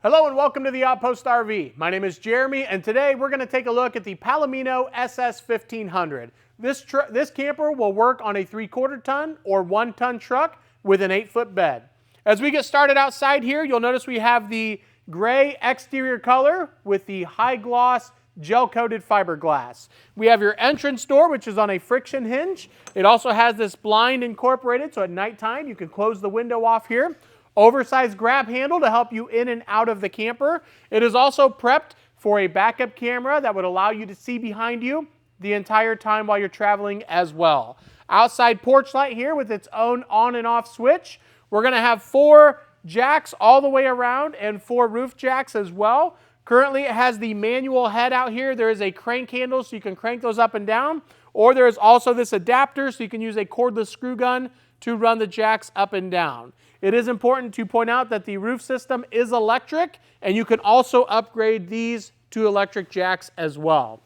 Hello and welcome to the Outpost RV. My name is Jeremy and today we're going to take a look at the Palomino SS-1500. This camper will work on a 3/4 ton or 1 ton truck with an 8-foot bed. As we get started outside here, you'll notice we have the gray exterior color with the high gloss gel coated fiberglass. We have your entrance door, which is on a friction hinge. It also has this blind incorporated, so at nighttime you can close the window off here. Oversized grab handle to help you in and out of the camper. It is also prepped for a backup camera that would allow you to see behind you the entire time while you're traveling as well. Outside porch light here with its own on and off switch. We're going to have 4 jacks all the way around and 4 roof jacks as well. Currently it has the manual head out here. There is a crank handle so you can crank those up and down, or there is also this adapter so you can use a cordless screw gun to run the jacks up and down. It is important to point out that the roof system is electric, and you can also upgrade these to electric jacks as well.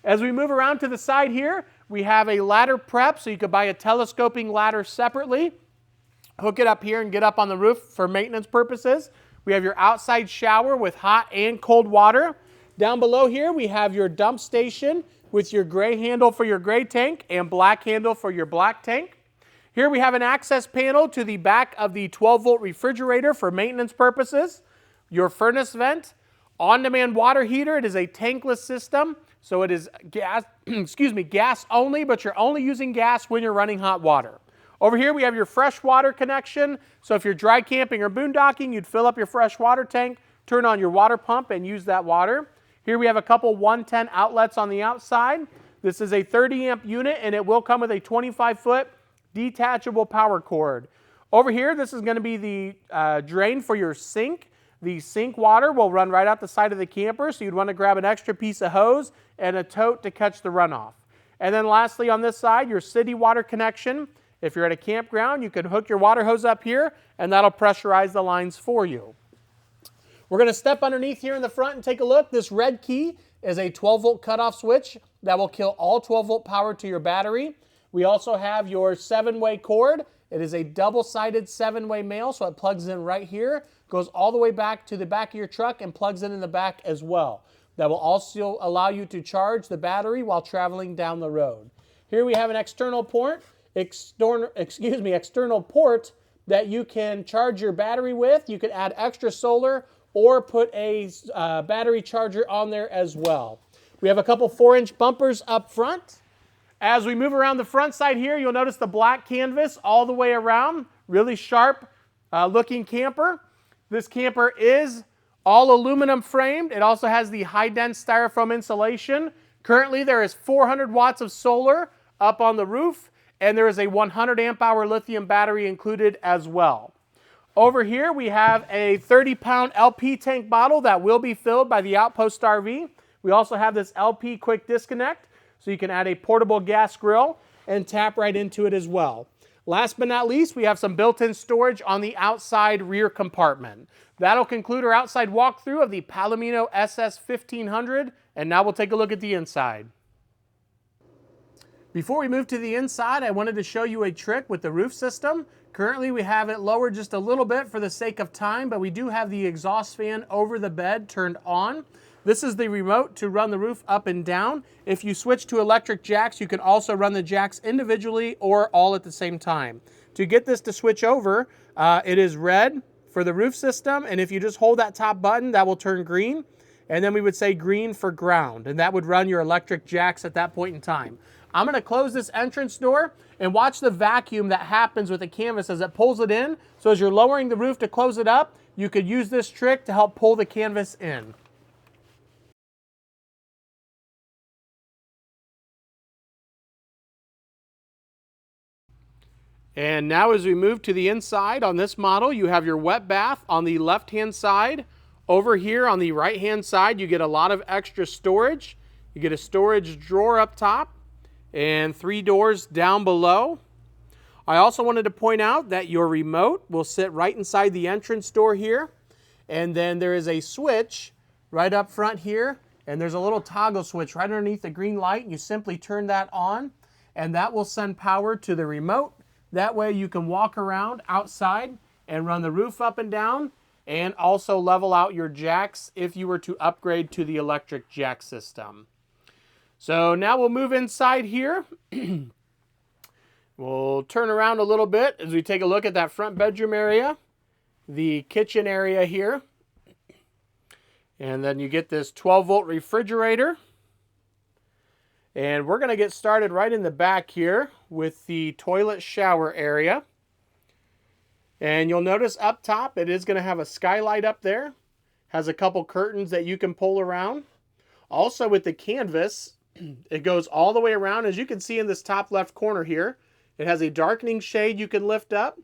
As we move around to the side here, we have a ladder prep, so you could buy a telescoping ladder separately, hook it up here and get up on the roof for maintenance purposes. We have your outside shower with hot and cold water. Down below here, we have your dump station with your gray handle for your gray tank and black handle for your black tank. Here we have an access panel to the back of the 12-volt refrigerator for maintenance purposes. Your furnace vent, on-demand water heater. It is a tankless system, so it is gas, gas only, but you're only using gas when you're running hot water. Over here we have your fresh water connection, so if you're dry camping or boondocking, you'd fill up your fresh water tank, turn on your water pump, and use that water. Here we have a couple 110 outlets on the outside. This is a 30 amp unit, and it will come with a 25-foot detachable power cord. Over here, this is going to be the drain for your sink. The sink water will run right out the side of the camper, so you'd want to grab an extra piece of hose and a tote to catch the runoff. And then lastly on this side, your city water connection. If you're at a campground, you can hook your water hose up here and that'll pressurize the lines for you. We're going to step underneath here in the front and take a look. This red key is a 12-volt cutoff switch that will kill all 12-volt power to your battery. We also have your 7-way cord. It is a double-sided 7-way male, so it plugs in right here, goes all the way back to the back of your truck and plugs in the back as well. That will also allow you to charge the battery while traveling down the road. Here we have an external port, external port that you can charge your battery with. You could add extra solar or put a battery charger on there as well. We have a couple 4-inch bumpers up front. As we move around the front side here, you'll notice the black canvas all the way around. Really sharp looking camper. This camper is all aluminum framed. It also has the high dense styrofoam insulation. Currently there is 400 watts of solar up on the roof, and there is a 100 amp hour lithium battery included as well. Over here we have a 30-pound LP tank bottle that will be filled by the Outpost RV. We also have this LP quick disconnect, so you can add a portable gas grill and tap right into it as well. Last but not least, we have some built-in storage on the outside rear compartment. That'll conclude our outside walkthrough of the Palomino SS-1500, and now we'll take a look at the inside. Before we move to the inside, I wanted to show you a trick with the roof system. Currently we have it lowered just a little bit for the sake of time, but we do have the exhaust fan over the bed turned on. This is the remote to run the roof up and down. If you switch to electric jacks, you can also run the jacks individually or all at the same time. To get this to switch over, it is red for the roof system, and if you just hold that top button, that will turn green, and then we would say green for ground, and that would run your electric jacks at that point in time. I'm going to close this entrance door and watch the vacuum that happens with the canvas as it pulls it in. So as you're lowering the roof to close it up, you could use this trick to help pull the canvas in. And now as we move to the inside on this model, you have your wet bath on the left-hand side. Over here on the right-hand side, you get a lot of extra storage. You get a storage drawer up top and 3 doors down below. I also wanted to point out that your remote will sit right inside the entrance door here. And then there is a switch right up front here. And there's a little toggle switch right underneath the green light. You simply turn that on, and that will send power to the remote. That way you can walk around outside and run the roof up and down and also level out your jacks if you were to upgrade to the electric jack system. So now we'll move inside here. We'll turn around a little bit as we take a look at that front bedroom area, the kitchen area here. And then you get this 12-volt refrigerator. And we're going to get started right in the back here with the toilet shower area. And you'll notice up top it is going to have a skylight up there. Has a couple curtains that you can pull around. Also with the canvas, it goes all the way around. As you can see in this top left corner here, it has a darkening shade you can lift up.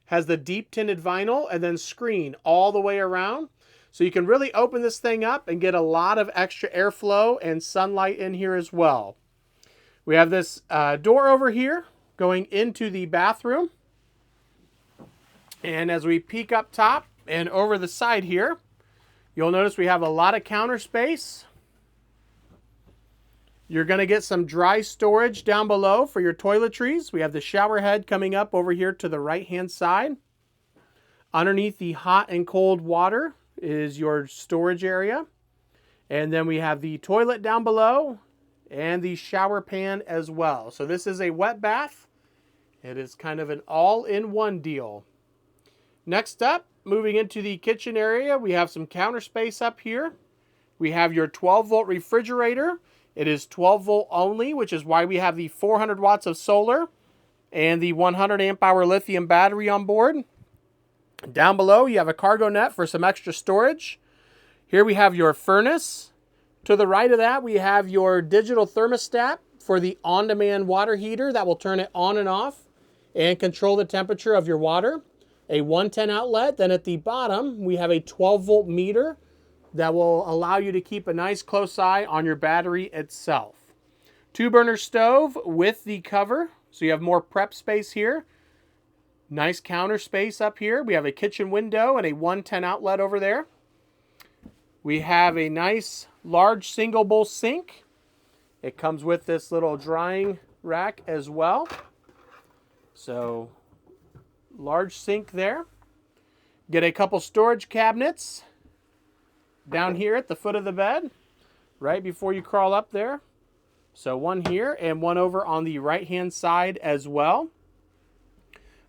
Has the deep tinted vinyl and then screen all the way around. So you can really open this thing up and get a lot of extra airflow and sunlight in here as well. We have this door over here going into the bathroom. And as we peek up top and over the side here, you'll notice we have a lot of counter space. You're going to get some dry storage down below for your toiletries. We have the shower head coming up over here to the right-hand side. Underneath the hot and cold water is your storage area. And then we have the toilet down below and the shower pan as well. So this is a wet bath. It is kind of an all-in-one deal. Next up, moving into the kitchen area, we have some counter space up here. We have your 12-volt refrigerator. It is 12-volt only, which is why we have the 400 watts of solar and the 100 amp hour lithium battery on board. Down below, you have a cargo net for some extra storage. Here we have your furnace. To the right of that, we have your digital thermostat for the on-demand water heater that will turn it on and off and control the temperature of your water. A 110 outlet. Then at the bottom, we have a 12-volt meter that will allow you to keep a nice close eye on your battery itself. 2-burner stove with the cover, so you have more prep space here. Nice counter space up here. We have a kitchen window and a 110 outlet over there. We have a nice large single bowl sink. It comes with this little drying rack as well. So large sink there. Get a couple storage cabinets down here at the foot of the bed, right before you crawl up there. So one here and one over on the right-hand side as well.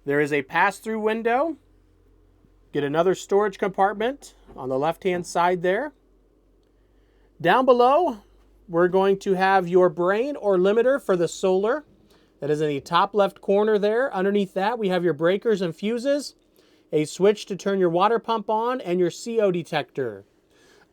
There is a pass-through window. Get another storage compartment on the left-hand side there. Down below, we're going to have your brain or limiter for the solar. That is in the top left corner there. Underneath that, we have your breakers and fuses, a switch to turn your water pump on, and your CO detector.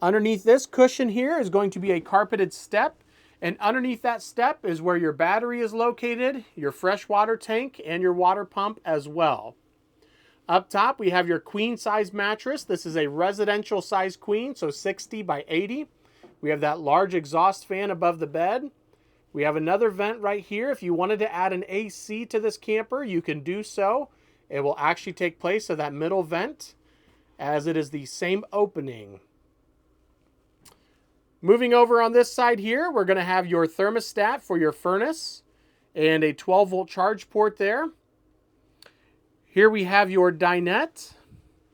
Underneath this cushion here is going to be a carpeted step, and underneath that step is where your battery is located, your fresh water tank, and your water pump as well. Up top, we have your queen size mattress. This is a residential size queen, so 60 by 80. We have that large exhaust fan above the bed. We have another vent right here. If you wanted to add an AC to this camper, you can do so. It will actually take place of that middle vent, as it is the same opening. Moving over on this side here, we're going to have your thermostat for your furnace and a 12-volt charge port there. Here we have your dinette,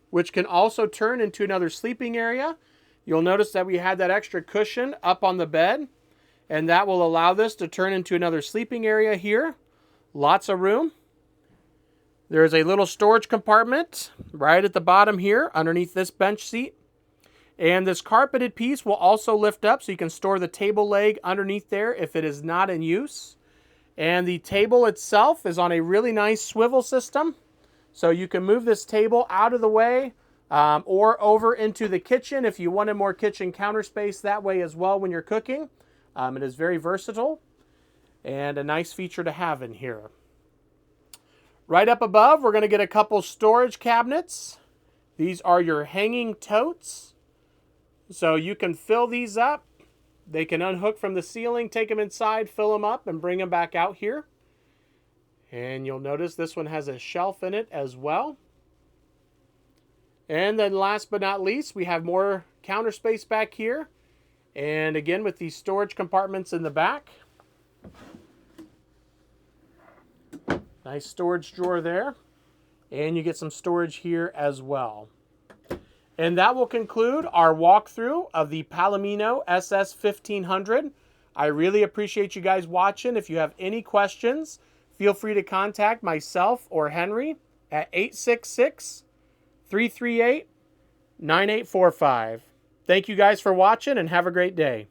which can also turn into another sleeping area. You'll notice that we had that extra cushion up on the bed, and that will allow this to turn into another sleeping area here. Lots of room. There's a little storage compartment right at the bottom here underneath this bench seat. And this carpeted piece will also lift up so you can store the table leg underneath there if it is not in use. And the table itself is on a really nice swivel system. So you can move this table out of the way or over into the kitchen if you wanted more kitchen counter space that way as well when you're cooking. It is very versatile and a nice feature to have in here. Right up above, we're going to get a couple storage cabinets. These are your hanging totes. So you can fill these up. They can unhook from the ceiling, take them inside, fill them up, and bring them back out here. And you'll notice this one has a shelf in it as well. And then last but not least, we have more counter space back here. And again, with these storage compartments in the back. Nice storage drawer there. And you get some storage here as well. And that will conclude our walkthrough of the Palomino SS-1500. I really appreciate you guys watching. If you have any questions, feel free to contact myself or Henry at 866-338-9845. Thank you guys for watching and have a great day.